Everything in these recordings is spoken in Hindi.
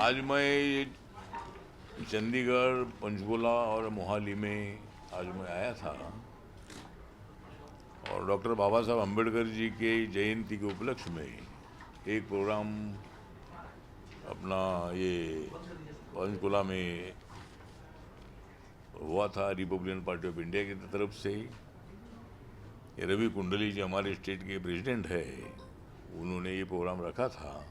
आज मैं चंडीगढ़, पंचकुला और मोहाली में आज मैं आया था और डॉक्टर बाबा साहब अम्बेडकर जी के जयंती के उपलक्ष्य में एक प्रोग्राम अपना ये पंचकुला में हुआ था। रिपब्लिकन पार्टी ऑफ इंडिया की तरफ से ये रवि कुंडली जी हमारे स्टेट के प्रेसिडेंट है, उन्होंने ये प्रोग्राम रखा था।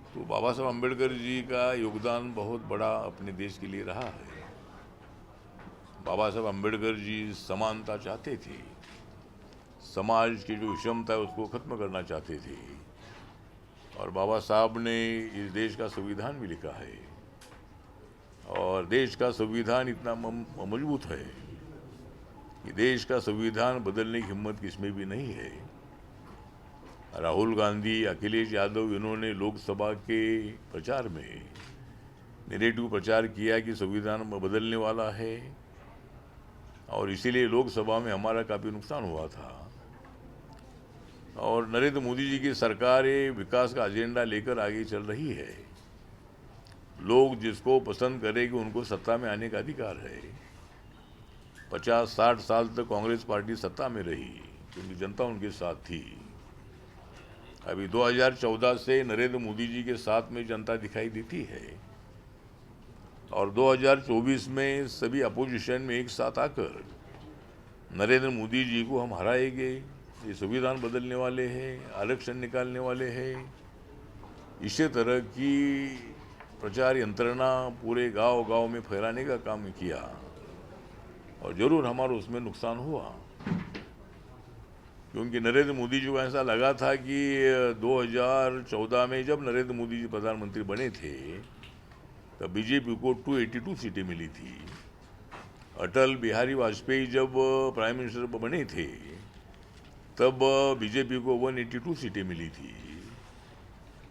तो बाबा साहब अम्बेडकर जी का योगदान बहुत बड़ा अपने देश के लिए रहा है। बाबा साहब अम्बेडकर जी समानता चाहते थे, समाज की जो विषमता है उसको खत्म करना चाहते थे। और बाबा साहब ने इस देश का संविधान भी लिखा है और देश का संविधान इतना मजबूत है कि देश का संविधान बदलने की हिम्मत किसमें भी नहीं है। राहुल गांधी, अखिलेश यादव, इन्होंने लोकसभा के प्रचार में नेगेटिव प्रचार किया कि संविधान बदलने वाला है और इसीलिए लोकसभा में हमारा काफ़ी नुकसान हुआ था। और नरेंद्र मोदी जी की सरकार ये विकास का एजेंडा लेकर आगे चल रही है। लोग जिसको पसंद करेंगे उनको सत्ता में आने का अधिकार है। 50-60 साल तक कांग्रेस पार्टी सत्ता में रही क्योंकि जनता उनके साथ थी। अभी 2014 से नरेंद्र मोदी जी के साथ में जनता दिखाई देती है और 2024 में सभी अपोजिशन में एक साथ आकर नरेंद्र मोदी जी को हम हराएंगे। ये संविधान बदलने वाले हैं, आरक्षण निकालने वाले हैं। इसी तरह की प्रचार यंत्रणा पूरे गांव-गांव में फैलाने का काम किया और जरूर हमारा उसमें नुकसान हुआ क्योंकि नरेंद्र मोदी जी को ऐसा लगा था कि 2014 में जब नरेंद्र मोदी जी प्रधानमंत्री बने थे तब बीजेपी को 282 सीटें मिली थी। अटल बिहारी वाजपेयी जब प्राइम मिनिस्टर बने थे तब बीजेपी को 182 सीटें मिली थी,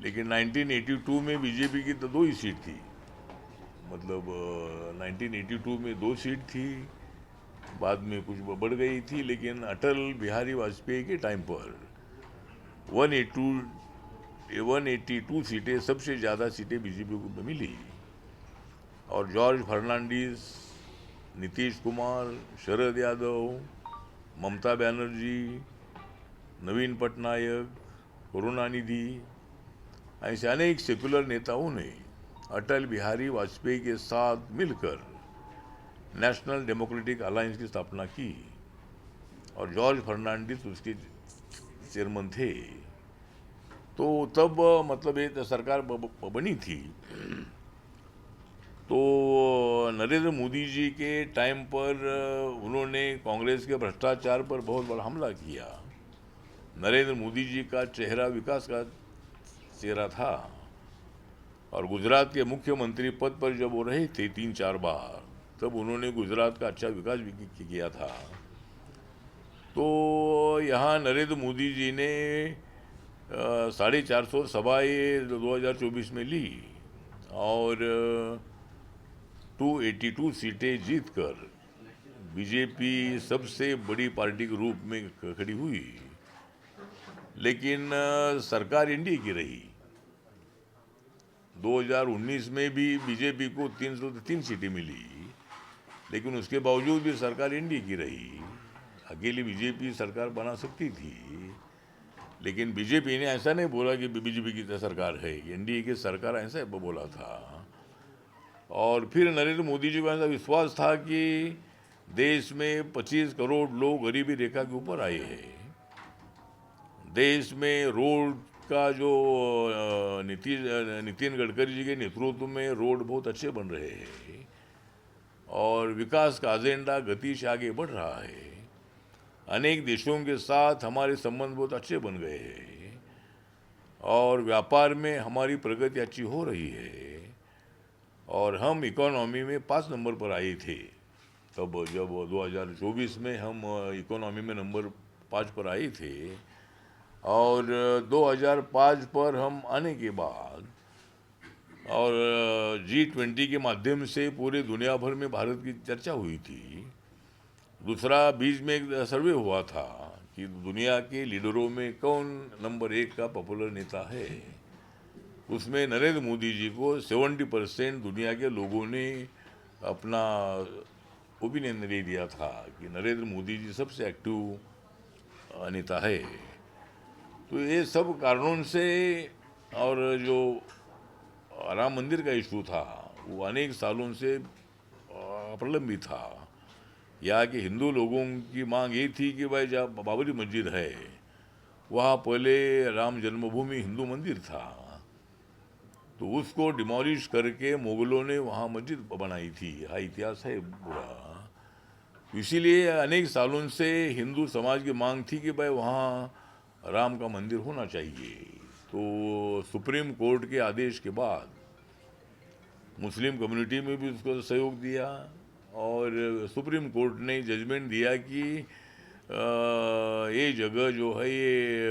लेकिन 1982 में बीजेपी की तो 2 ही सीट थी। मतलब 1982 में 2 सीट थी, बाद में कुछ बढ़ गई थी, लेकिन अटल बिहारी वाजपेयी के टाइम पर 182 सीटें, सबसे ज़्यादा सीटें बीजेपी को मिली। और जॉर्ज फर्नांडिस, नीतीश कुमार, शरद यादव, ममता बनर्जी, नवीन पटनायक, करुणानिधि, ऐसे अनेक सेकुलर नेताओं ने अटल बिहारी वाजपेयी के साथ मिलकर नेशनल डेमोक्रेटिक अलायंस की स्थापना की और जॉर्ज फर्नांडिस उसके चेयरमैन थे। तो तब मतलब ये सरकार बनी थी। तो नरेंद्र मोदी जी के टाइम पर उन्होंने कांग्रेस के भ्रष्टाचार पर बहुत बड़ा हमला किया। नरेंद्र मोदी जी का चेहरा विकास का चेहरा था और गुजरात के मुख्यमंत्री पद पर जब वो रहे थे 3-4 बार, तब उन्होंने गुजरात का अच्छा विकास भी किया था। तो यहाँ नरेंद्र मोदी जी ने 450 सभाएँ 2024 में ली और 282 सीटें जीतकर बीजेपी सबसे बड़ी पार्टी के रूप में खड़ी हुई। लेकिन सरकार एनडीए की रही। 2019 में भी बीजेपी को 303 सीटें मिली, लेकिन उसके बावजूद भी सरकार एनडीए की रही। अकेली बीजेपी सरकार बना सकती थी, लेकिन बीजेपी ने ऐसा नहीं बोला कि बीजेपी की सरकार है, एनडीए की सरकार, ऐसा बोला था। और फिर नरेंद्र मोदी जी को ऐसा विश्वास था कि देश में 25 करोड़ लोग गरीबी रेखा के ऊपर आए हैं। देश में रोड का जो नितिन गडकरी जी के नेतृत्व में रोड बहुत अच्छे बन रहे हैं और विकास का एजेंडा गति से आगे बढ़ रहा है। अनेक देशों के साथ हमारे संबंध बहुत अच्छे बन गए हैं और व्यापार में हमारी प्रगति अच्छी हो रही है और हम इकोनॉमी में 5 नंबर पर आए थे। तब जब 2024 में हम इकोनॉमी में नंबर 5 पर आए थे और 2005 पर हम आने के बाद और G20 के माध्यम से पूरे दुनिया भर में भारत की चर्चा हुई थी। दूसरा, बीच में एक सर्वे हुआ था कि दुनिया के लीडरों में कौन नंबर 1 का पॉपुलर नेता है। उसमें नरेंद्र मोदी जी को 70% दुनिया के लोगों ने अपना ओपिनियन दे दिया था कि नरेंद्र मोदी जी सबसे एक्टिव नेता है। तो ये सब कारणों से, और जो राम मंदिर का इशू था वो अनेक सालों से प्रलंबित था। यहाँ के हिंदू लोगों की मांग ये थी कि भाई जहाँ बाबरी मस्जिद है वहाँ पहले राम जन्मभूमि हिंदू मंदिर था, तो उसको डिमोलिश करके मुगलों ने वहाँ मस्जिद बनाई थी। हाँ, इतिहास है पूरा। इसीलिए अनेक सालों से हिंदू समाज की मांग थी कि भाई वहाँ राम का मंदिर होना चाहिए। तो सुप्रीम कोर्ट के आदेश के बाद मुस्लिम कम्युनिटी में भी उसको सहयोग दिया, और सुप्रीम कोर्ट ने जजमेंट दिया कि ये जगह जो है ये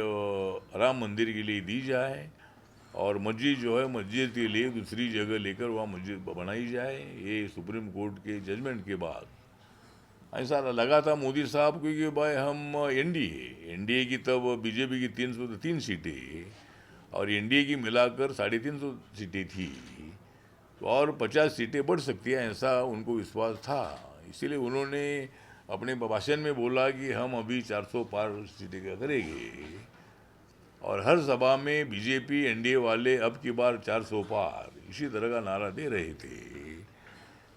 राम मंदिर के लिए दी जाए, और मस्जिद जो है मस्जिद के लिए दूसरी जगह लेकर वहाँ मस्जिद बनाई जाए। ये सुप्रीम कोर्ट के जजमेंट के बाद ऐसा लगा था मोदी साहब को कि भाई हम एनडीए की तब बीजेपी की 303 सीटें और एनडीए की मिलाकर 350 सीटें थी, तो और 50 सीटें बढ़ सकती हैं, ऐसा उनको विश्वास था। इसीलिए उन्होंने अपने भाषण में बोला कि हम अभी 400 पार सीटें का करेंगे, और हर सभा में बीजेपी एनडीए वाले अब की बार 400 पार इसी तरह का नारा दे रहे थे।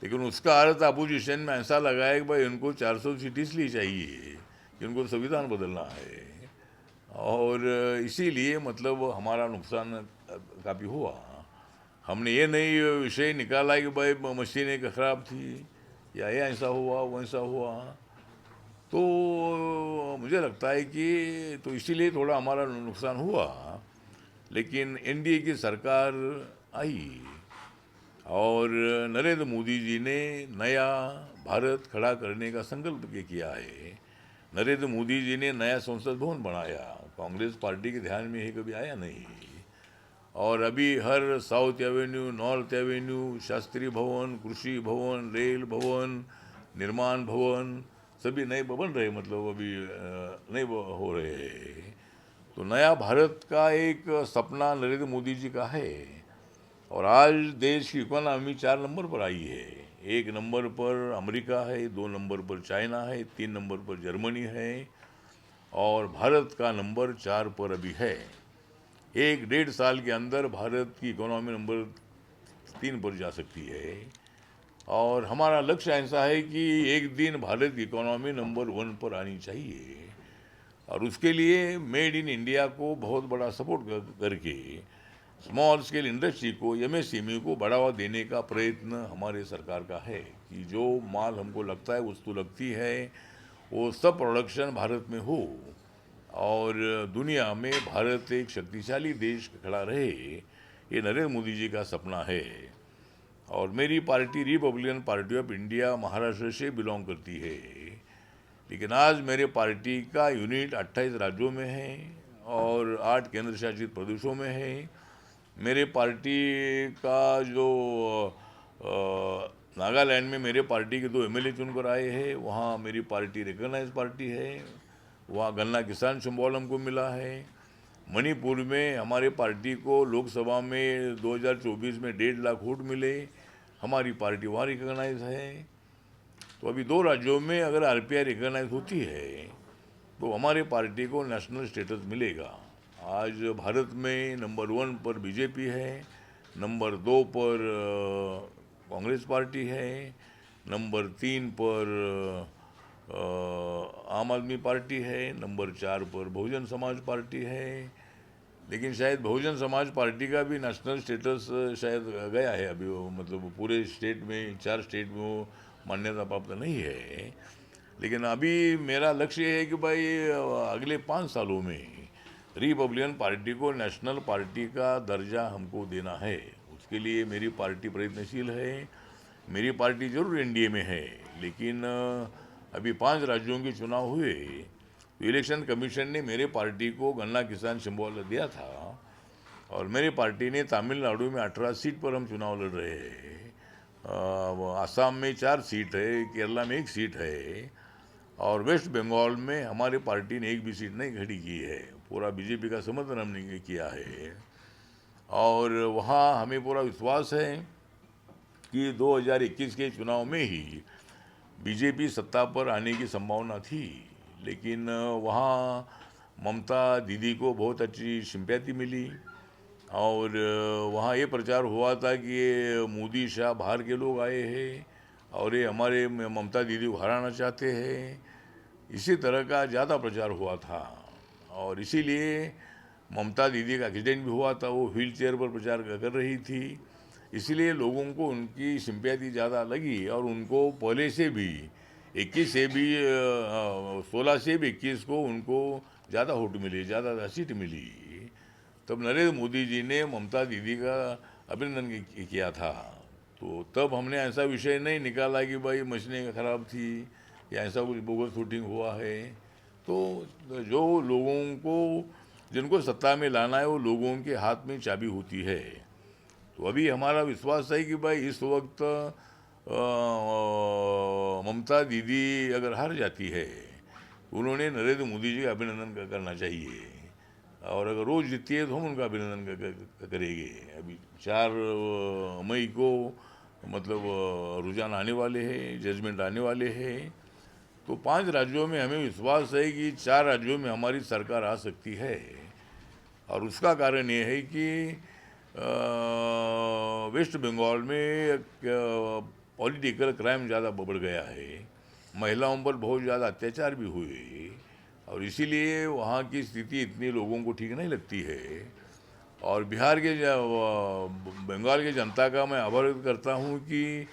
लेकिन उसका अर्थ अपोजिशन में ऐसा लगा है कि भाई उनको 400 सीट इसलिए चाहिए कि उनको संविधान बदलना है, और इसीलिए मतलब हमारा नुकसान काफ़ी हुआ। हमने ये नहीं विषय निकाला कि भाई मशीनें ख़राब थी या ये ऐसा हुआ वैसा हुआ। तो मुझे लगता है कि तो इसीलिए थोड़ा हमारा नुकसान हुआ। लेकिन एनडीए की सरकार आई और नरेंद्र मोदी जी ने नया भारत खड़ा करने का संकल्प किया है। नरेंद्र मोदी जी ने नया संसद भवन बनाया, कांग्रेस पार्टी के ध्यान में ये कभी आया नहीं। और अभी हर South Avenue, North Avenue, Shastri Bhavan, Krishi भवन, रेल भवन, निर्माण भवन सभी नए बन रहे, मतलब अभी नए हो रहे हैं। तो नया भारत का एक सपना नरेंद्र मोदी जी का है। और आज देश की इकोनॉमी 4 नंबर पर आई है। 1 नंबर पर अमेरिका है, 2 नंबर पर चाइना है, 3 नंबर पर जर्मनी है, और भारत का नंबर 4 पर अभी है। 1-1.5 साल के अंदर भारत की इकोनॉमी नंबर 3 पर जा सकती है। और हमारा लक्ष्य ऐसा है कि एक दिन भारत की इकोनॉमी नंबर 1 पर आनी चाहिए, और उसके लिए मेड इन इंडिया को बहुत बड़ा सपोर्ट करके स्मॉल स्केल इंडस्ट्री को, एमएसएमई को बढ़ावा देने का प्रयत्न हमारे सरकार का है कि जो माल हमको लगता है, वस्तु लगती है, वो सब प्रोडक्शन भारत में हो और दुनिया में भारत एक शक्तिशाली देश खड़ा रहे। ये नरेंद्र मोदी जी का सपना है। और मेरी party Republican party of India Maharashtra से बिलोंग करती है, लेकिन आज मेरे पार्टी का यूनिट 28 राज्यों में है और 8 केंद्र शासित प्रदेशों में है। मेरे पार्टी का जो नागालैंड में मेरे पार्टी के 2 एमएलए चुनकर आए हैं, वहाँ मेरी पार्टी रिकॉग्नाइज पार्टी है, वहाँ गन्ना किसान सिंबल हमको मिला है। मणिपुर में हमारे पार्टी को लोकसभा में 2024 में 1.5 लाख वोट मिले, हमारी पार्टी वहाँ रिकॉग्नाइज है। तो अभी 2 राज्यों में अगर आरपीआई रिकॉग्नाइज होती है तो हमारे पार्टी को नेशनल स्टेटस मिलेगा। आज भारत में नंबर 1 पर बीजेपी है, नंबर 2 पर कांग्रेस पार्टी है, नंबर 3 पर आम आदमी पार्टी है, नंबर 4 पर बहुजन समाज पार्टी है। लेकिन शायद बहुजन समाज पार्टी का भी नेशनल स्टेटस शायद गया है अभी, वो मतलब पूरे स्टेट में 4 स्टेट में वो मान्यता प्राप्त नहीं है। लेकिन अभी मेरा लक्ष्य है कि भाई अगले 5 सालों में रिपब्लिकन पार्टी को नेशनल पार्टी का दर्जा हमको देना है। उसके लिए मेरी पार्टी प्रयत्नशील है। मेरी पार्टी जरूर एनडीए में है, लेकिन अभी 5 राज्यों के चुनाव हुए तो इलेक्शन कमीशन ने मेरे पार्टी को गन्ना किसान सिंबल दिया था, और मेरी पार्टी ने तमिलनाडु में 18 सीट पर हम चुनाव लड़ रहे हैं। आसाम में 4 सीट है, केरला में 1 सीट है, और वेस्ट बंगाल में हमारे पार्टी ने एक भी सीट नहीं खड़ी की है। पूरा बीजेपी का समर्थन हमने किया है। और वहाँ हमें पूरा विश्वास है कि 2021 के चुनाव में ही बीजेपी सत्ता पर आने की संभावना थी, लेकिन वहाँ ममता दीदी को बहुत अच्छी सिंपैथी मिली और वहाँ ये प्रचार हुआ था कि ये मोदी शाह बाहर के लोग आए हैं और ये हमारे ममता दीदी को हराना चाहते हैं। इसी तरह का ज़्यादा प्रचार हुआ था और इसीलिए ममता दीदी का एक्सीडेंट भी हुआ था, वो व्हील चेयर पर प्रचार कर रही थी, इसलिए लोगों को उनकी सिंपैथी ज़्यादा लगी और उनको पहले से भी 21 से भी 16 से भी 21 को उनको ज़्यादा वोट मिली, ज़्यादा सीट मिली। तब नरेंद्र मोदी जी ने ममता दीदी का अभिनंदन किया था। तो तब हमने ऐसा विषय नहीं निकाला कि भाई मशीनें खराब थी या ऐसा कुछ बोगस शूटिंग हुआ है। तो जो लोगों को जिनको सत्ता में लाना है वो लोगों के हाथ में चाबी होती है। तो अभी हमारा विश्वास है कि भाई इस वक्त ममता दीदी अगर हार जाती है, उन्होंने नरेंद्र मोदी जी का अभिनंदन करना चाहिए और अगर रोज जीतती है तो हम उनका अभिनंदन करेंगे। अभी 4 मई को मतलब रुझान आने वाले हैं, जजमेंट आने वाले हैं। तो 5 राज्यों में हमें विश्वास है कि 4 राज्यों में हमारी सरकार आ सकती है और उसका कारण ये है कि वेस्ट बंगाल में पॉलिटिकल क्राइम ज़्यादा बढ़ गया है, महिलाओं पर बहुत ज़्यादा अत्याचार भी हुए और इसीलिए वहाँ की स्थिति इतनी लोगों को ठीक नहीं लगती है। और बिहार के बंगाल के जनता का मैं आभार व्यक्त करता हूँ कि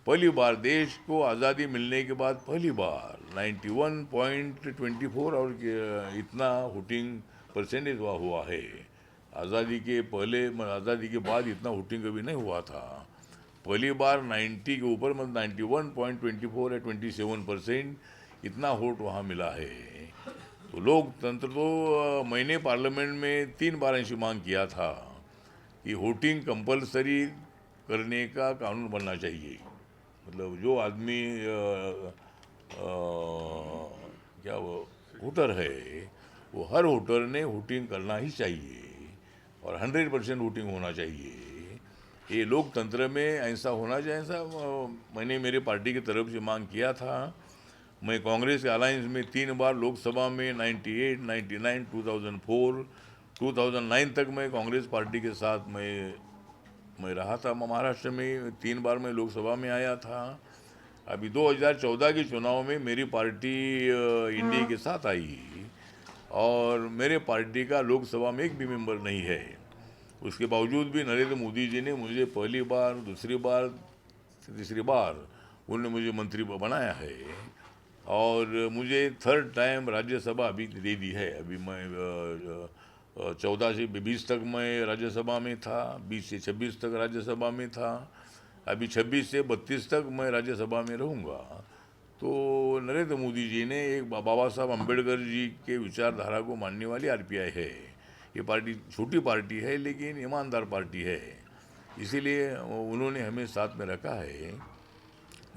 पहली बार देश को आज़ादी मिलने के बाद पहली बार 91.24 और इतना वोटिंग परसेंटेज हुआ है। आज़ादी के पहले आज़ादी के बाद इतना वोटिंग कभी नहीं हुआ था। पहली बार 90 के ऊपर मतलब 91.24 या 27% इतना वोट वहाँ मिला है। तो लोकतंत्र तो मैंने पार्लियामेंट में 3 बार ऐसी मांग किया था कि वोटिंग कंपलसरी करने का कानून बनना चाहिए। मतलब जो आदमी क्या वो वोटर है, वो हर वोटर ने वोटिंग करना ही चाहिए और 100% वोटिंग होना चाहिए। ये लोकतंत्र में ऐसा होना चाहिए। ऐसा मैंने मेरे पार्टी की तरफ से मांग किया था। मैं कांग्रेस के अलायंस में 3 बार लोकसभा में 98, 99, 2004, 2009 तक मैं कांग्रेस पार्टी के साथ मैं रहा था। महाराष्ट्र में 3 बार मैं लोकसभा में आया था। अभी 2014 के चुनाव में मेरी पार्टी इंडिया के साथ आई और मेरे पार्टी का लोकसभा में एक भी मेंबर नहीं है। उसके बावजूद भी नरेंद्र मोदी जी ने मुझे पहली बार, दूसरी बार, तीसरी बार उन्होंने मुझे मंत्री बनाया है और मुझे 3rd टाइम राज्यसभा अभी दे दी है। अभी मैं 14 से 20 तक मैं राज्यसभा में था, 20 से 26 तक राज्यसभा में था, अभी 26 से 32 तक मैं राज्यसभा में रहूँगा। तो नरेंद्र मोदी जी ने एक बाबा साहब अम्बेडकर जी के विचारधारा को मानने वाली आरपीआई है। ये पार्टी छोटी पार्टी है लेकिन ईमानदार पार्टी है, इसीलिए उन्होंने हमें साथ में रखा है।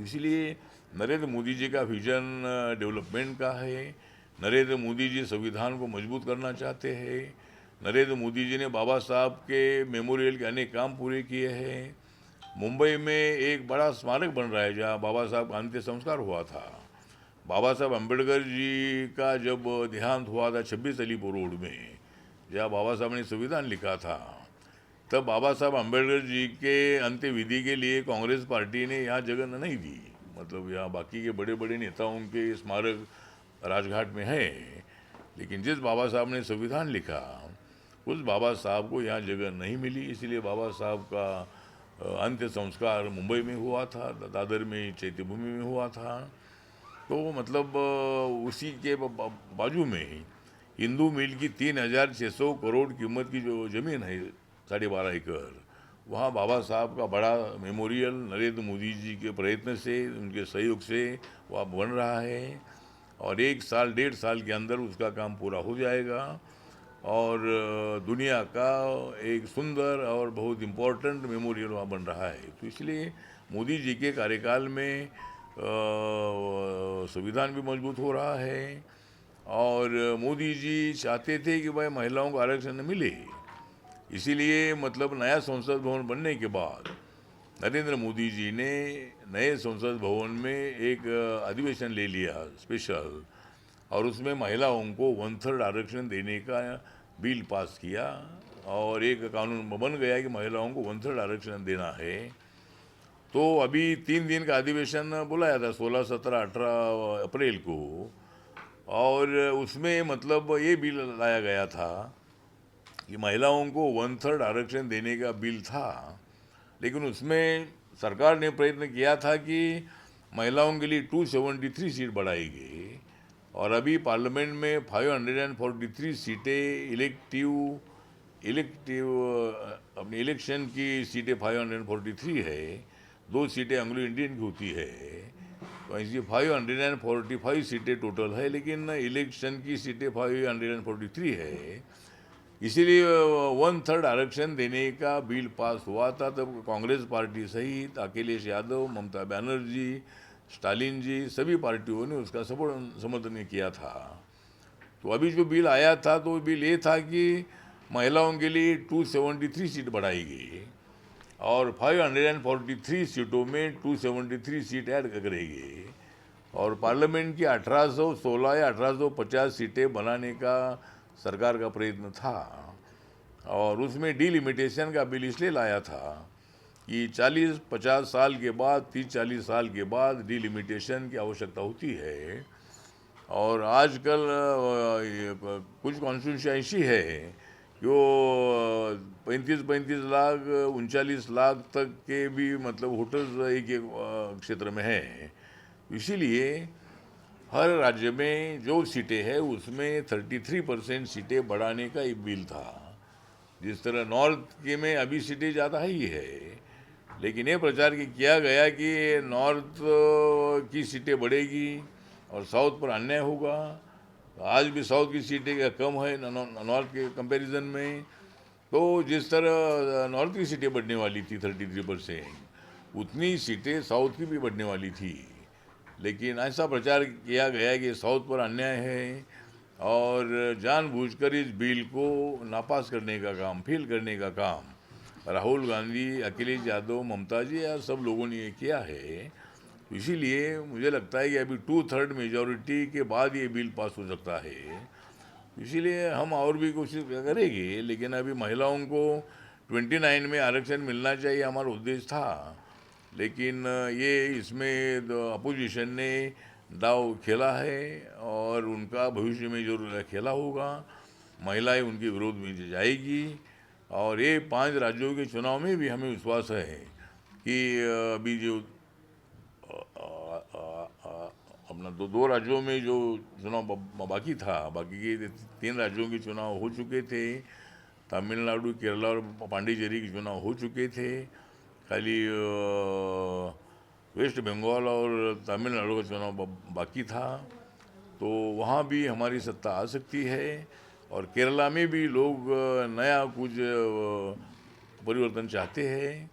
इसलिए नरेंद्र मोदी जी का विजन डेवलपमेंट का है। नरेंद्र मोदी जी संविधान को मजबूत करना चाहते हैं। नरेंद्र मोदी जी ने बाबा साहब के मेमोरियल के अनेक काम पूरे किए हैं। मुंबई में एक बड़ा स्मारक बन रहा है जहाँ बाबा साहब का अंतिम संस्कार हुआ था। बाबा साहब अम्बेडकर जी का जब देहांत हुआ था 26 अलीपुर रोड में, जहाँ बाबा साहब ने संविधान लिखा था, तब बाबा साहब अम्बेडकर जी के अंत्य विधि के लिए कांग्रेस पार्टी ने यहाँ जगह नहीं दी। मतलब यहाँ बाकी के बड़े बड़े नेताओं के स्मारक राजघाट में है, लेकिन जिस बाबा साहब ने संविधान लिखा उस बाबा साहब को यहाँ जगह नहीं मिली। इसलिए बाबा साहब का अंत्य संस्कार मुंबई में हुआ था, दादर में चैत्यभूमि में हुआ था। तो मतलब उसी के बाजू में हिंदू मिल की 3600 करोड़ कीमत की जो ज़मीन है 12.5 एकड़, वहाँ बाबा साहब का बड़ा मेमोरियल नरेंद्र मोदी जी के प्रयत्न से, उनके सहयोग से वह बन रहा है और 1 साल 1.5 साल के अंदर उसका काम पूरा हो जाएगा और दुनिया का एक सुंदर और बहुत इम्पोर्टेंट मेमोरियल वहाँ बन रहा है। तो इसलिए मोदी जी के कार्यकाल में संविधान भी मजबूत हो रहा है और मोदी जी चाहते थे कि भाई महिलाओं को आरक्षण मिले, इसीलिए मतलब नया संसद भवन बनने के बाद नरेंद्र मोदी जी ने नए संसद भवन में एक अधिवेशन ले लिया स्पेशल, और उसमें महिलाओं को 1/3 आरक्षण देने का बिल पास किया, और एक कानून बन गया कि महिलाओं को 1/3 आरक्षण देना है। तो अभी 3 दिन का अधिवेशन बुलाया था 16, 17, 18 अप्रैल को, और उसमें मतलब ये बिल लाया गया था कि महिलाओं को 1/3 आरक्षण देने का बिल था, लेकिन उसमें सरकार ने प्रयत्न किया था कि महिलाओं के लिए 273 सीट बढ़ाई गई, और अभी पार्लियामेंट में 543 सीटें इलेक्टिव अपनी इलेक्शन की सीटें 543 है, 2 सीटें एंग्लो इंडियन की होती है, तो ऐसी 545 सीटें टोटल है, लेकिन इलेक्शन की सीटें 543 है। इसीलिए 1/3 आरक्षण देने का बिल पास हुआ था। तब कांग्रेस पार्टी सहित अखिलेश यादव, ममता बनर्जी, स्टालिन जी, सभी पार्टियों ने उसका समर्थन किया था। तो अभी जो बिल आया था, तो बिल ये था कि महिलाओं के लिए 273 सीट बढ़ाई गई, और 543 सीटों में 273 सीट ऐड करेगी, और पार्लियामेंट की 1816 या 1850 सीटें बनाने का सरकार का प्रयत्न था। और उसमें डिलिमिटेशन का बिल इसलिए लाया था कि 40-50 साल के बाद, 30-40 साल के बाद डिलिमिटेशन की आवश्यकता होती है। और आजकल कुछ कॉन्स्टिट्यूंसी ऐसी है जो 35-35 लाख, 39 लाख तक के भी मतलब वोटर्स एक क्षेत्र में हैं। इसीलिए हर राज्य में जो सीटें हैं उसमें 33% सीटें बढ़ाने का एक बिल था। जिस तरह नॉर्थ के में अभी सीटें ज़्यादा ही है, लेकिन ये प्रचार किया गया कि नॉर्थ की सीटें बढ़ेगी और साउथ पर अन्याय होगा। आज भी साउथ की सीटें कम है नॉर्थ के कंपैरिजन में। तो जिस तरह नॉर्थ की सीटें बढ़ने वाली थी 33%, उतनी सीटें साउथ की भी बढ़ने वाली थी, लेकिन ऐसा प्रचार किया गया कि साउथ पर अन्याय है, और जानबूझकर इस बिल को नापास करने का काम, फेल करने का काम राहुल गांधी, अखिलेश यादव, ममता जी या सब लोगों ने ये किया है। इसीलिए मुझे लगता है कि अभी 2/3 मेजॉरिटी के बाद ये बिल पास हो सकता है। इसीलिए हम और भी कोशिश करेंगे, लेकिन अभी महिलाओं को 29 में आरक्षण मिलना चाहिए हमारा उद्देश्य था, लेकिन ये इसमें अपोजिशन ने दाव खेला है, और उनका भविष्य में जो खेला होगा, महिलाएं उनके विरोध में जाएगी। और ये 5 राज्यों के चुनाव में भी हमें विश्वास है कि अभी जो अपना दो राज्यों में जो चुनाव बाकी था, बाकी के 3 राज्यों के चुनाव हो चुके थे। तमिलनाडु, केरला और पांडिचेरी के चुनाव हो चुके थे। खाली वेस्ट बंगाल और तमिलनाडु का चुनाव बाकी था, तो वहाँ भी हमारी सत्ता आ सकती है। और केरला में भी लोग नया कुछ परिवर्तन चाहते हैं।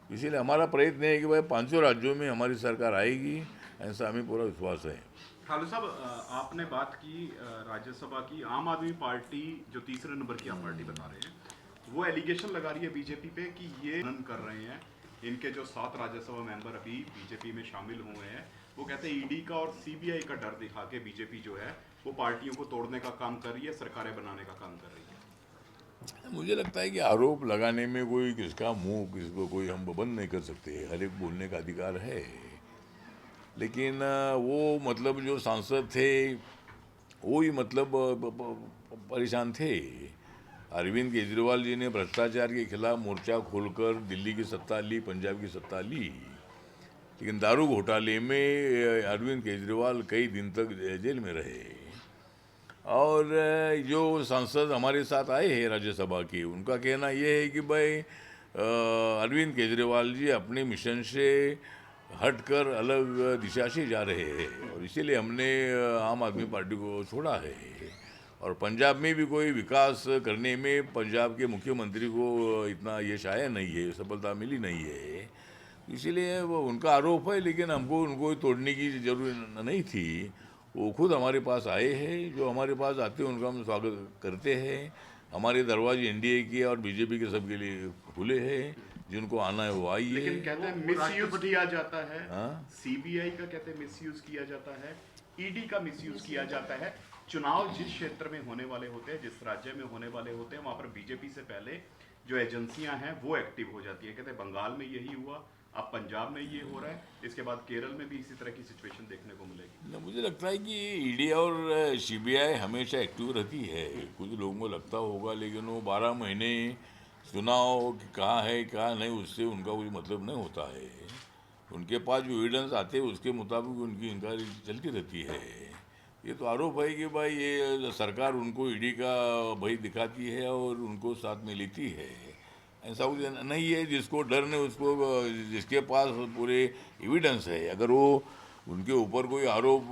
इसीलिए हमारा प्रयत्न है कि भाई 5 राज्यों में हमारी सरकार आएगी, ऐसा हमें पूरा विश्वास है। खालू साहब, आपने बात की राज्यसभा की। आम आदमी पार्टी जो तीसरे नंबर की आप पार्टी बता रहे हैं, वो एलिगेशन लगा रही है बीजेपी पे कि ये कर रहे हैं। इनके जो 7 राज्यसभा मेंबर अभी बीजेपी में शामिल हुए हैं, वो कहते हैं ईडी का और सीबीआई का डर दिखा के बीजेपी जो है वो पार्टियों को तोड़ने का काम कर रही है, सरकारें बनाने का काम कर रही है। मुझे लगता है कि आरोप लगाने में कोई किसका मुंह, किसको कोई हम बंद नहीं कर सकते, हर एक बोलने का अधिकार है। लेकिन वो मतलब जो सांसद थे वो ही मतलब परेशान थे। अरविंद केजरीवाल जी ने भ्रष्टाचार के खिलाफ मोर्चा खोलकर दिल्ली की सत्ता ली, पंजाब की सत्ता ली, लेकिन दारू घोटाले में अरविंद केजरीवाल कई दिन तक जेल में रहे। और जो सांसद हमारे साथ आए हैं राज्यसभा के, उनका कहना यह है कि भाई अरविंद केजरीवाल जी अपने मिशन से हटकर अलग दिशा से जा रहे हैं, और इसीलिए हमने आम आदमी पार्टी को छोड़ा है। और पंजाब में भी कोई विकास करने में पंजाब के मुख्यमंत्री को इतना यश आया नहीं है, सफलता मिली नहीं है। इसीलिए वो उनका आरोप है, लेकिन हमको उनको तोड़ने की जरूरत नहीं थी। वो खुद हमारे पास आए हैं, जो हमारे पास आते हैं उनका हम स्वागत करते हैं। हमारे दरवाजे एनडीए के और बीजेपी के सबके लिए खुले हैं, जिनको आना है वो आइए। लेकिन कहते हैं मिसयूज किया जाता है, हाँ? सीबीआई का कहते हैं मिसयूज किया जाता है, ईडी का मिसयूज किया जाता है। चुनाव जिस क्षेत्र में होने वाले होते हैं, जिस राज्य में होने वाले होते हैं, वहां पर बीजेपी से पहले जो एजेंसियां हैं वो एक्टिव हो जाती है। कहते हैं बंगाल में यही हुआ, अब पंजाब में ये हो रहा है, इसके बाद केरल में भी इसी तरह की सिचुएशन देखने को मिलेगी। ना, मुझे लगता है कि ईडी और सीबीआई हमेशा एक्टिव रहती है। कुछ लोगों को लगता होगा, लेकिन वो 12 महीने चुनाव कहाँ है कहाँ नहीं, उससे उनका कोई मतलब नहीं होता है। उनके पास जो एविडेंस आते हैं उसके मुताबिक उनकी इंक्वायरी चलती रहती है। ये तो आरोप है कि भाई ये सरकार उनको ईडी का भय दिखाती है और उनको साथ में लेती है। ऐसा कुछ नहीं है। जिसको डर नहीं, उसको, जिसके पास पूरे एविडेंस है, अगर वो उनके ऊपर कोई आरोप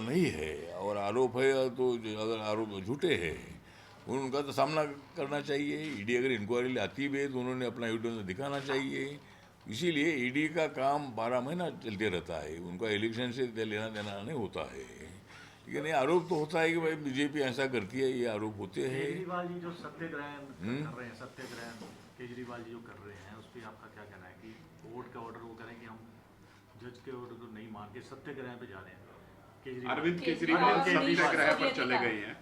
नहीं है और आरोप है तो अगर आरोप झूठे हैं, उनका तो सामना करना चाहिए। ईडी अगर इंक्वायरी आती भी है तो उन्होंने अपना एविडेंस दिखाना चाहिए। इसीलिए ईडी का काम 12 महीना चलते रहता है, उनका इलेक्शन से लेना देना नहीं होता है। लेकिन ये आरोप तो होता है कि भाई बीजेपी ऐसा करती है, ये आरोप होते हैं। केजरीवाल जी जो सत्याग्रह कर रहे हैं, सत्याग्रह केजरीवाल जी जो कर रहे हैं, उस पर आपका क्या कहना है कि कोर्ट का ऑर्डर वो करें कि हम जज के ऑर्डर को नहीं मान के सत्याग्रह पे जा रहे हैं? अरविंद केजरीवाल सत्याग्रह पर चले गए हैं।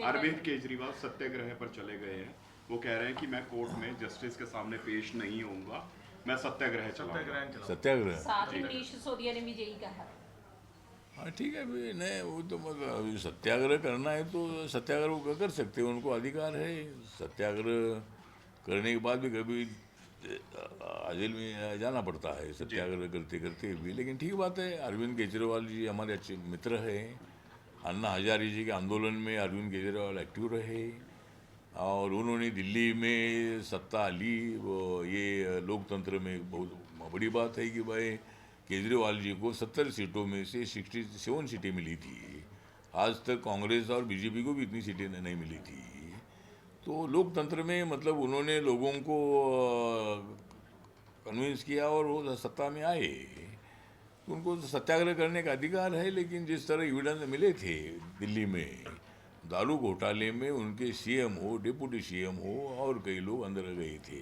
अरविंद केजरीवाल सत्याग्रह पर चले गए हैं। वो कह रहे हैं कि मैं कोर्ट में जस्टिस के सामने पेश नहीं होऊंगा, मैं सत्याग्रह चलाऊंगा। सत्याग्रह साथ ही मनीष सिसोदिया ने भी यही कहा। हाँ ठीक है भाई, नहीं वो तो मतलब सत्याग्रह करना है तो सत्याग्रह वो कर सकते हैं, उनको अधिकार है। सत्याग्रह करने के बाद भी कभी जेल में जाना पड़ता है सत्याग्रह करते करते भी। लेकिन ठीक बात है, अरविंद केजरीवाल जी हमारे अच्छे मित्र हैं। अन्ना हजारे जी के आंदोलन में अरविंद केजरीवाल एक्टिव रहे और उन्होंने दिल्ली में सत्ता ली। वो ये लोकतंत्र में बहुत बड़ी बात है कि भाई केजरीवाल जी को 70 सीटों में से 67 सीटें मिली थी। आज तक कांग्रेस और बीजेपी को भी इतनी सीटें नहीं मिली थी। तो लोकतंत्र में मतलब उन्होंने लोगों को कन्विंस किया और वो सत्ता में आए। तो उनको सत्याग्रह करने का अधिकार है। लेकिन जिस तरह एविडेंस मिले थे दिल्ली में दारू घोटाले में, उनके सीएम हो, डिप्टी सीएम हो और कई लोग अंदर गए थे,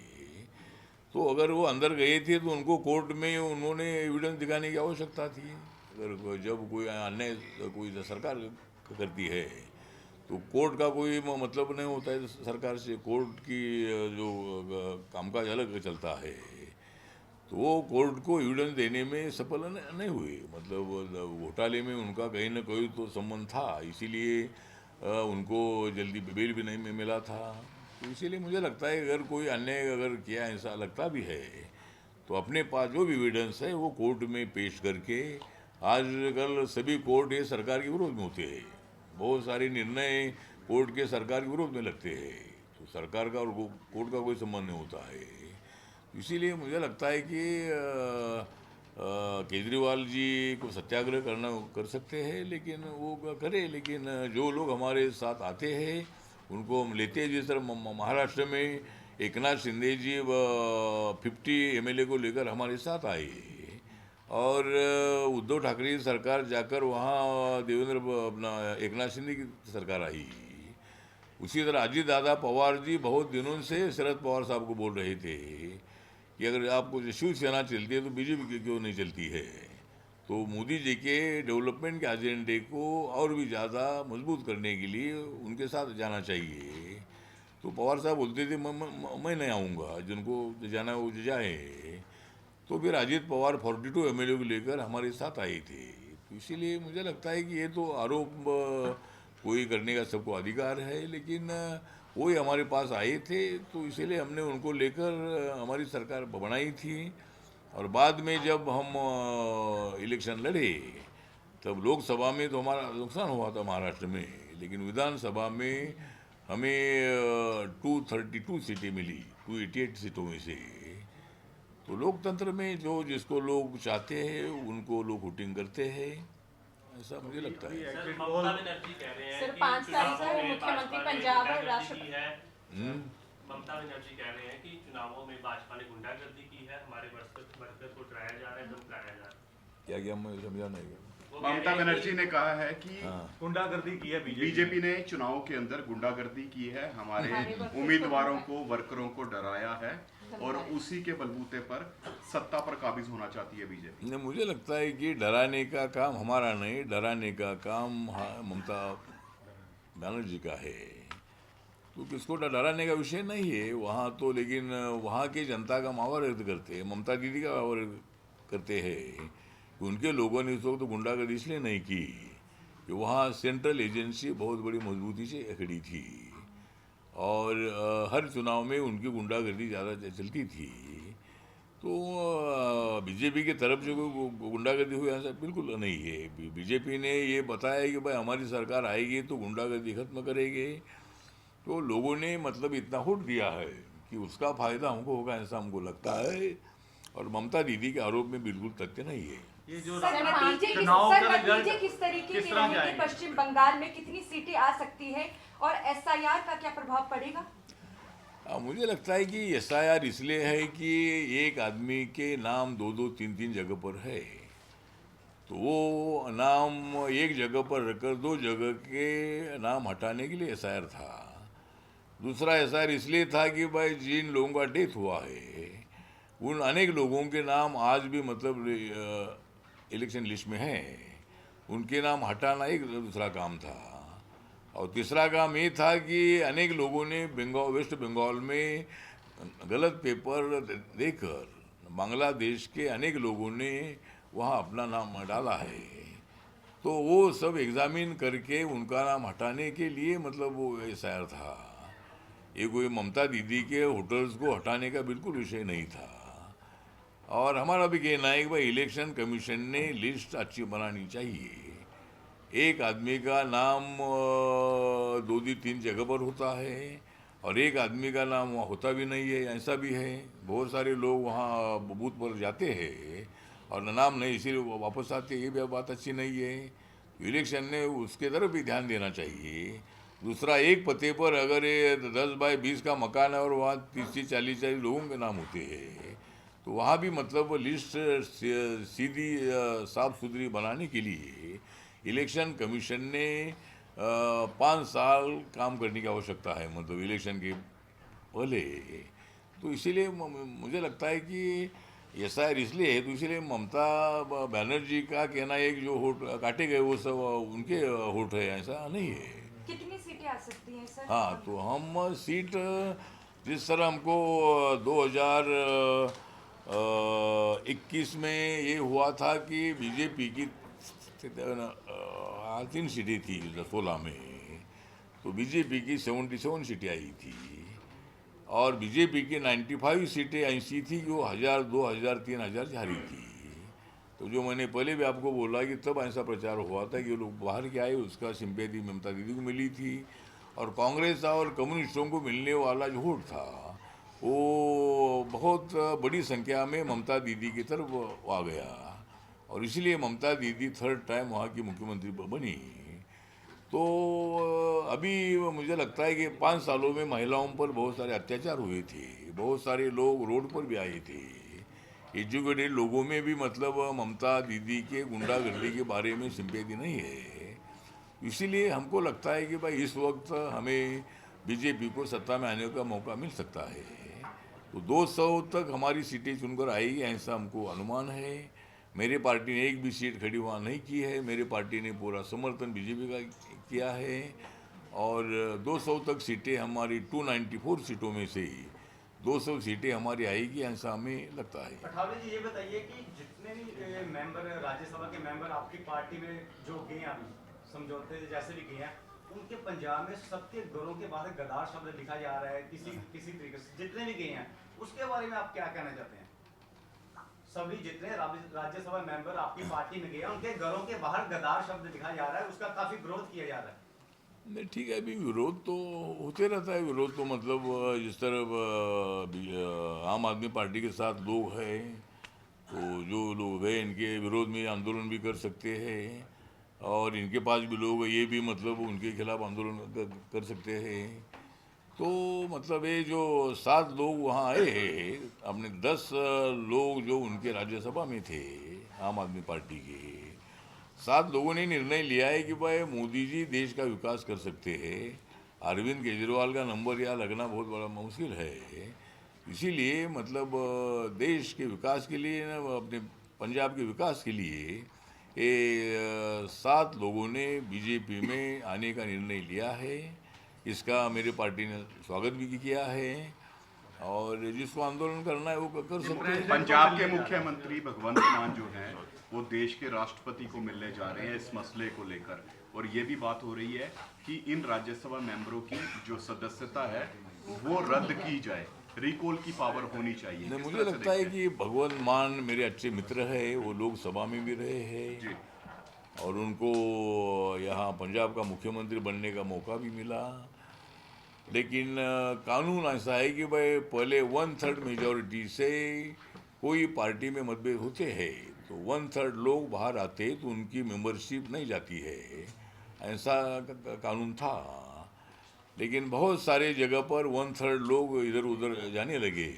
तो अगर वो अंदर गए थे तो उनको कोर्ट में उन्होंने एविडेंस दिखाने की आवश्यकता थी। अगर जब कोई अन्य कोई सरकार करती है तो कोर्ट का कोई मतलब नहीं होता है सरकार से। कोर्ट की जो कामकाज अलग चलता है, तो वो कोर्ट को एविडेंस देने में सफल नहीं हुए। मतलब घोटाले में उनका कहीं ना कहीं तो संबंध था, इसीलिए उनको जल्दी बेल भी नहीं मिला था। तो इसीलिए मुझे लगता है अगर कोई अन्य अगर किया ऐसा लगता भी है तो अपने पास जो भी एविडेंस है वो कोर्ट में पेश करके, आजकल सभी कोर्ट ये सरकार के विरोध में होते हैं। बहुत सारे निर्णय कोर्ट के सरकार के विरोध में लगते हैं, तो सरकार का और कोर्ट का कोई संबंध नहीं होता है। इसीलिए मुझे लगता है कि केजरीवाल जी को सत्याग्रह कर सकते हैं, लेकिन वो करे। लेकिन जो लोग हमारे साथ आते हैं उनको हम लेते हैं। जिस तरह महाराष्ट्र में एकनाथ शिंदे जी 50 एमएलए को लेकर हमारे साथ आए और उद्धव ठाकरे की सरकार जाकर वहाँ देवेंद्र अपना एकनाथ शिंदे की सरकार आई। उसी तरह अजीत दादा पवार जी बहुत दिनों से शरद पवार साहब को बोल रहे थे कि अगर आपको शिवसेना चलती है तो बीजेपी क्यों नहीं चलती है। तो मोदी जी के डेवलपमेंट के एजेंडे को और भी ज़्यादा मजबूत करने के लिए उनके साथ जाना चाहिए। तो पवार साहब बोलते थे मैं नहीं आऊँगा, जिनको जाना है वो जाए। तो फिर अजीत पवार 42 एमएलए को लेकर हमारे साथ आए थे। तो इसीलिए मुझे लगता है कि ये तो आरोप कोई करने का सबको अधिकार है, लेकिन वही हमारे पास आए थे तो इसीलिए हमने उनको लेकर हमारी सरकार बनाई थी। और बाद में जब हम इलेक्शन लड़े तब लोकसभा में तो हमारा नुकसान हुआ था महाराष्ट्र में, लेकिन विधानसभा में हमें 232 सीटें मिली 288 सीटों में से। तो लोकतंत्र में जो जिसको लोग चाहते हैं उनको लोग वोटिंग करते हैं, ऐसा मुझे लगता है। सर 5 तारीख को मुख्यमंत्री पंजाब और राष्ट्रपति ममता बनर्जी कह रहे हैं कि चुनावों में भाजपा ने गुंडागर्दी की है, हमारे वर्कर्स को डराया जा रहा है, धमकाया जा रहा है। क्या मैं समझा नहीं। ममता बनर्जी ने कहा है कि गुंडागर्दी की है बीजेपी ने चुनाव के अंदर गुंडागर्दी की है, हमारे उम्मीदवारों को, वर्करों को डराया है और उसी के बलबूते पर सत्ता पर काबिज होना चाहती है बीजेपी। नहीं, मुझे लगता है कि डराने का काम हमारा नहीं, डराने का काम ममता बनर्जी का है। तो किसको डराने का विषय नहीं है वहाँ तो, लेकिन वहाँ की जनता का मावा व्यक्त करते हैं, ममता दीदी का मावा व्यक्त करते हैं कि उनके लोगों ने इस वक्त तो गुंडागर्दी इसलिए नहीं की कि वहाँ सेंट्रल एजेंसी बहुत बड़ी मजबूती से खड़ी थी और हर चुनाव में उनकी गुंडागर्दी ज़्यादा चलती थी। तो बीजेपी की तरफ जो गुंडागर्दी हुई ऐसा बिल्कुल नहीं है। बीजेपी ने ये बताया कि भाई हमारी सरकार आएगी तो गुंडागर्दी खत्म करेंगे, तो लोगों ने मतलब इतना वोट दिया है कि उसका फायदा हमको होगा ऐसा हमको लगता है। और ममता दीदी के आरोप में बिल्कुल तथ्य नहीं है। ये जो चुनाव का रिजल्ट किस तरीके के रहेंगे, पश्चिम बंगाल में कितनी सीटें आ सकती है और एसआईआर का क्या प्रभाव पड़ेगा? मुझे लगता है कि एसआईआर इसलिए है कि एक आदमी के नाम दो दो तीन तीन जगह पर है, तो वो नाम एक जगह पर रखकर दो जगह के नाम हटाने के लिए एसआईआर था। दूसरा एसआईआर इसलिए था कि भाई जिन लोगों का डेथ हुआ है उन अनेक लोगों के नाम आज भी मतलब इलेक्शन लिस्ट में हैं, उनके नाम हटाना एक दूसरा काम था। और तीसरा काम ये था कि अनेक लोगों ने वेस्ट बंगाल में गलत पेपर देकर बांग्लादेश के अनेक लोगों ने वहाँ अपना नाम डाला है, तो वो सब एग्जामिन करके उनका नाम हटाने के लिए मतलब वो एसआईआर था। ये कोई ममता दीदी के होटल्स को हटाने का बिल्कुल विषय नहीं था। और हमारा भी कहना है कि भाई इलेक्शन कमीशन ने लिस्ट अच्छी बनानी चाहिए। एक आदमी का नाम दो तीन जगह पर होता है और एक आदमी का नाम वहाँ होता भी नहीं है, ऐसा भी है। बहुत सारे लोग वहाँ बूथ पर जाते हैं और नाम नहीं इसीलिए वापस आते, ये भी बात अच्छी नहीं है। इलेक्शन ने उसके तरफ भी ध्यान देना चाहिए। दूसरा, एक पते पर अगर ये 10 बाय 20 का मकान है और वहाँ 30-40 लोगों के नाम होते हैं, तो वहाँ भी मतलब लिस्ट सीधी साफ सुथरी बनाने के लिए इलेक्शन कमीशन ने 5 साल काम करने की आवश्यकता है, मतलब इलेक्शन के पहले। तो इसीलिए मुझे लगता है कि एसआईआर इसलिए है, तो इसीलिए ममता बनर्जी का कहना है कि जो वोट काटे गए वो सब उनके वोट है, ऐसा नहीं है। कितनी सीटें आ सकती हैं सर? हाँ, तो हम सीट जिस तरह हमको 2021 में ये हुआ था कि बीजेपी की 3 सीटें थी 16 में, तो बीजेपी की 77 सीटें आई थी और बीजेपी की 95 सीटें ऐसी थी जो 1000, 2000, 3000 जा रही थी। तो जो मैंने पहले भी आपको बोला कि तब ऐसा प्रचार हुआ था कि लोग बाहर के आए, उसका सिंपैथी ममता दीदी को मिली थी और कांग्रेस और कम्युनिस्टों को मिलने वाला जो वोट था वो बहुत बड़ी संख्या में ममता दीदी की तरफ आ गया और इसलिए ममता दीदी 3rd टाइम वहाँ की मुख्यमंत्री बनी। तो अभी मुझे लगता है कि 5 सालों में महिलाओं पर बहुत सारे अत्याचार हुए थे, बहुत सारे लोग रोड पर भी आए थे। एजुकेटेड लोगों में भी मतलब ममता दीदी के गुंडागर्दी के बारे में सिंपैथी नहीं है। इसीलिए हमको लगता है कि भाई इस वक्त हमें बीजेपी को सत्ता में आने का मौका मिल सकता है। तो 200 तक हमारी सीटें चुनकर आएगी ऐसा हमको अनुमान है। मेरे पार्टी ने एक भी सीट खड़ी वहाँ नहीं की है, मेरे पार्टी ने पूरा समर्थन बीजेपी का किया है और 200 तक सीटें हमारी 294 सीटों में से 200 सीटें हमारी आएगी ऐसा हमें लगता है। पठावे जी, ये बताइए कि जितने भी मेंबर राज्यसभा के मेंबर आपकी पार्टी में जो गए हैं अभी समझौते जैसे भी गए हैं, उनके पंजाब में सबके घरों के बाहर गद्दार शब्द लिखा जा रहा है किसी तरीके से, जितने भी गए हैं उसके बारे में आप क्या कहना चाहते हैं? सभी जितने राज्यसभा मेंबर आपकी पार्टी में गए हैं उनके घरों के बाहर गद्दार शब्द लिखा जा रहा है, उसका काफी विरोध किया जा रहा है। नहीं, ठीक है, अभी विरोध तो होते रहता है। विरोध तो मतलब जिस तरह आम आदमी पार्टी के साथ लोग हैं तो जो लोग हैं इनके विरोध में आंदोलन भी कर सकते हैं और इनके पास भी लोग ये भी मतलब उनके खिलाफ आंदोलन कर सकते हैं। तो मतलब ये जो 7 लोग वहाँ आए हैं, अपने 10 लोग जो उनके राज्यसभा में थे आम आदमी पार्टी के, 7 लोगों ने निर्णय लिया है कि भाई मोदी जी देश का विकास कर सकते हैं, अरविंद केजरीवाल का नंबर यहाँ लगना बहुत बड़ा मुश्किल है। इसीलिए मतलब देश के विकास के लिए ना, अपने पंजाब के विकास के लिए ये 7 लोगों ने बीजेपी में आने का निर्णय लिया है। इसका मेरी पार्टी ने स्वागत भी किया है, और जिसको आंदोलन करना है वो कर सकते हैं। पंजाब के मुख्यमंत्री भगवंत मान जो हैं वो देश के राष्ट्रपति को मिलने जा रहे हैं इस मसले को लेकर, और ये भी बात हो रही है कि इन राज्यसभा मेंबरों की जो सदस्यता है वो रद्द की जाए, रिकॉल की पावर होनी चाहिए। नहीं, किस मुझे तरह से लगता है देखते हैं? कि भगवंत मान मेरे अच्छे मित्र है, वो लोकसभा में भी रहे हैं जी और उनको यहाँ पंजाब का मुख्यमंत्री बनने का मौका भी मिला। लेकिन कानून ऐसा है कि भाई पहले 1/3 मेजॉरिटी से कोई पार्टी में मतभेद होते हैं तो 1/3 लोग बाहर आते तो उनकी मेंबरशिप नहीं जाती है, ऐसा कानून था। लेकिन बहुत सारे जगह पर 1/3 लोग इधर उधर जाने लगे,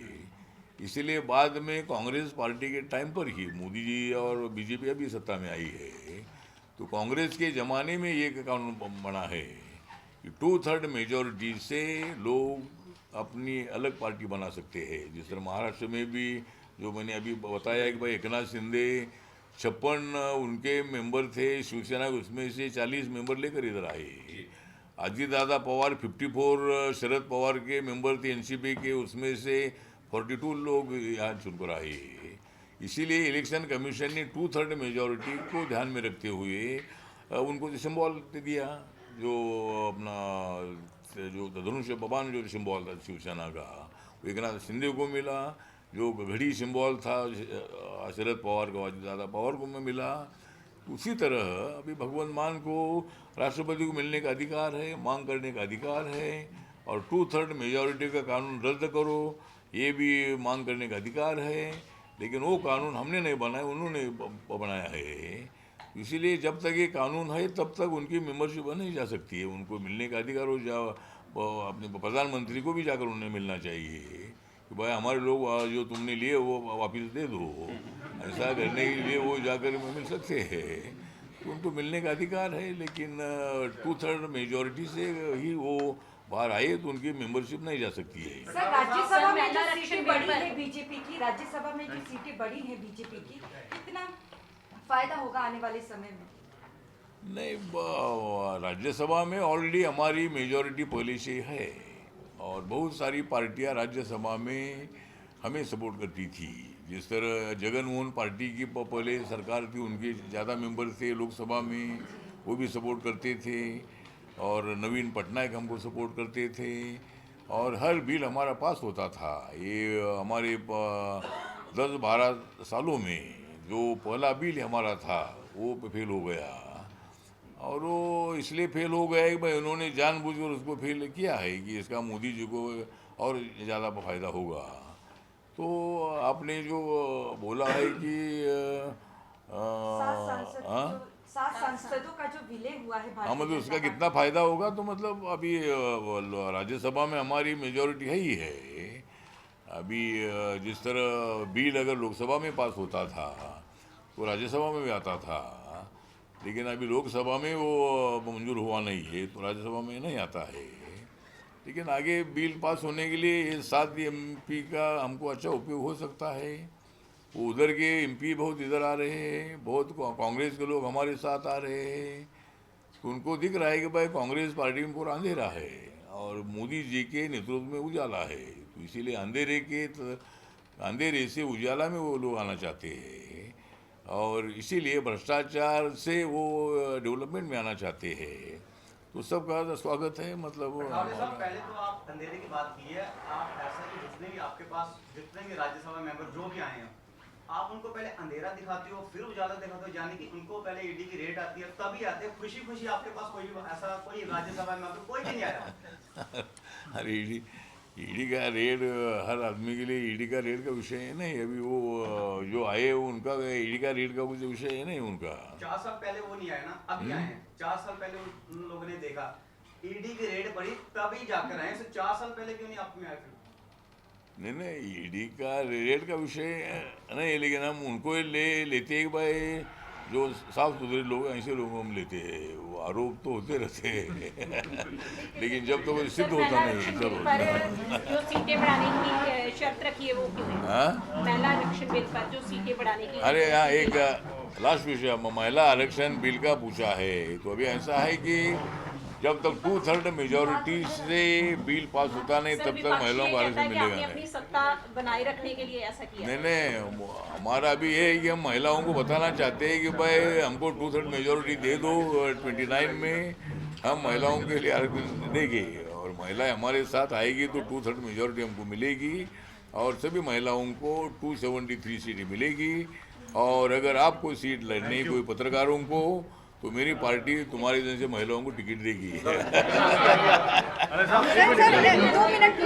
इसीलिए बाद में कांग्रेस पार्टी के टाइम पर ही मोदी जी और बीजेपी अभी सत्ता में आई है, तो कांग्रेस के ज़माने में ये कानून बना है कि 2/3 मेजॉरिटी से लोग अपनी अलग पार्टी बना सकते हैं। जिस तरह महाराष्ट्र में भी जो मैंने अभी बताया कि भाई एकनाथ शिंदे 56 उनके मेंबर थे शिवसेना, उसमें से 40 मेंबर लेकर इधर आए। अजितदादा पवार 54 शरद पवार के मेंबर थे एनसीपी के, उसमें से 42 लोग यहाँ चुनकर आए। इसीलिए इलेक्शन कमीशन ने 2/3 मेजॉरिटी को ध्यान में रखते हुए उनको सिंबल दिया, जो अपना जो धनुष्य बाण जो सिंबल था शिवसेना का, वो एकनाथ शिंदे को मिला। जो घड़ी सिंबल था शरद पवार को, अजितदादा पवार को मिला। उसी तरह अभी भगवंत मान को राष्ट्रपति को मिलने का अधिकार है, मांग करने का अधिकार है, और 2/3 मेजॉरिटी का कानून रद्द करो ये भी मांग करने का अधिकार है। लेकिन वो कानून हमने नहीं बनाया, उन्होंने बनाया है। इसीलिए जब तक ये कानून है तब तक उनकी मेंबरशिप नहीं जा सकती है। उनको मिलने का अधिकार हो जा, अपने प्रधानमंत्री को भी जाकर उन्हें मिलना चाहिए कि भाई हमारे लोग जो तुमने लिए वो वापस दे दो, ऐसा करने के लिए वो जाकर मिल सकते हैं, तो उनको मिलने का अधिकार है। लेकिन 2/3 मेजॉरिटी से ही वो बाहर आए तो उनकी मेंबरशिप नहीं जा सकती है। सर राज्यसभा में जो महिला सीटें आरक्षण बढ़ी बिल है बीजेपी की, राज्यसभा में जो सीटें बढ़ी है बीजेपी की, कितना फायदा होगा आने वाले समय में? नहीं, राज्यसभा में ऑलरेडी हमारी मेजॉरिटी पहले से है, और बहुत सारी पार्टियां राज्यसभा में हमें सपोर्ट करती थी। जिस तरह जगन मोहन पार्टी की पहले सरकार थी, उनके ज़्यादा मेंबर थे लोकसभा में, वो भी सपोर्ट करते थे, और नवीन पटनायक हमको सपोर्ट करते थे, और हर बिल हमारा पास होता था। ये हमारे 10-12 सालों में जो पहला बिल हमारा था वो फेल हो गया, और वो इसलिए फेल हो गया कि भाई उन्होंने जानबूझकर उसको फेल किया है कि इसका मोदी जी को और ज़्यादा फायदा होगा। तो आपने जो बोला है कि 7 सांसदों का जो विलय हुआ है हाँ, मतलब भारतीय उसका जनता कितना फायदा होगा, तो मतलब अभी राज्यसभा में हमारी मेजॉरिटी है ही है। अभी जिस तरह बिल अगर लोकसभा में पास होता था तो राज्यसभा में भी आता था, लेकिन अभी लोकसभा में वो मंजूर हुआ नहीं है तो राज्यसभा में नहीं आता है। लेकिन आगे बिल पास होने के लिए ये 7 MP का हमको अच्छा उपयोग हो सकता है। वो उधर के MP बहुत इधर आ रहे हैं, बहुत कांग्रेस के लोग हमारे साथ आ रहे हैं, तो उनको दिख रहा है कि भाई कांग्रेस पार्टी में पूरा अंधेरा है और मोदी जी के नेतृत्व में उजाला है, तो इसीलिए अंधेरे से उजाला में वो लोग आना चाहते हैं, और इसीलिए भ्रष्टाचार से वो डेवलपमेंट में आना चाहते हैं। तो सबका स्वागत है। मतलब पहले तो आप अंधेरे की बात की है, आप ऐसा कि जितने भी आपके पास जितने भी राज्यसभा मेंबर जो भी आए हैं, आप उनको पहले अंधेरा दिखाते हो फिर उजाला दिखाते हो, यानी कि उनको पहले ईडी की रेड आती है तभी आते हैं। खुशी खुशी आपके पास कोई ऐसा कोई राज्यसभा मेंबर कोई भी नहीं आया। अरे ईडी का रेड हर आदमी के लिए ईडी का रेड का विषय है नहीं। अभी वो जो आए उनका ईडी का रेड का कुछ विषय है नहीं उनका। 4 साल पहले वो नहीं आए ना, अभी आए हैं। 4 साल पहले उन लोगों ने देखा ईडी की रेड पड़ी तभी जाकर आए, 4 साल पहले क्यों नहीं आप में आए फिर? नहीं, ईडी का रेट का विषय नहीं, लेकिन हम उनको लेते हैं कि भाई जो साफ सुथरे लोग हैं ऐसे लोगों को हम लेते हैं। वो आरोप तो होते रहते हैं लेकिन जब तो सिद्ध होता नहीं जब पर जो सीटें बढ़ाने की शर्त रखी है वो क्यों है? हाँ, महिला आरक्षण बिल पर जो सीटें बढ़ाने की अरे यहाँ एक लास्ट विषय महिला आरक्षण बिल का पूछा है, तो अभी ऐसा है कि जब तक 2/3 मेजोरिटी से बिल पास होता नहीं तब तक महिलाओं को आरक्षण मिलेगा अपनी नहीं। सत्ता बनाए रखने के लिए ऐसा किया है। नहीं, हमारा अभी ये है कि हम महिलाओं को बताना चाहते हैं कि भाई हमको 2/3 मेजोरिटी दे दो, 29 में हम महिलाओं के लिए आरक्षण देंगे और महिलाएं हमारे साथ आएगी तो 2/3 मेजोरिटी हमको मिलेगी और सभी महिलाओं को 273 सीटें मिलेगी। और अगर आपको सीट लड़नी है कोई पत्रकारों को तो मेरी पार्टी तुम्हारे जैसे महिलाओं को टिकट देगी। Sir 2 minute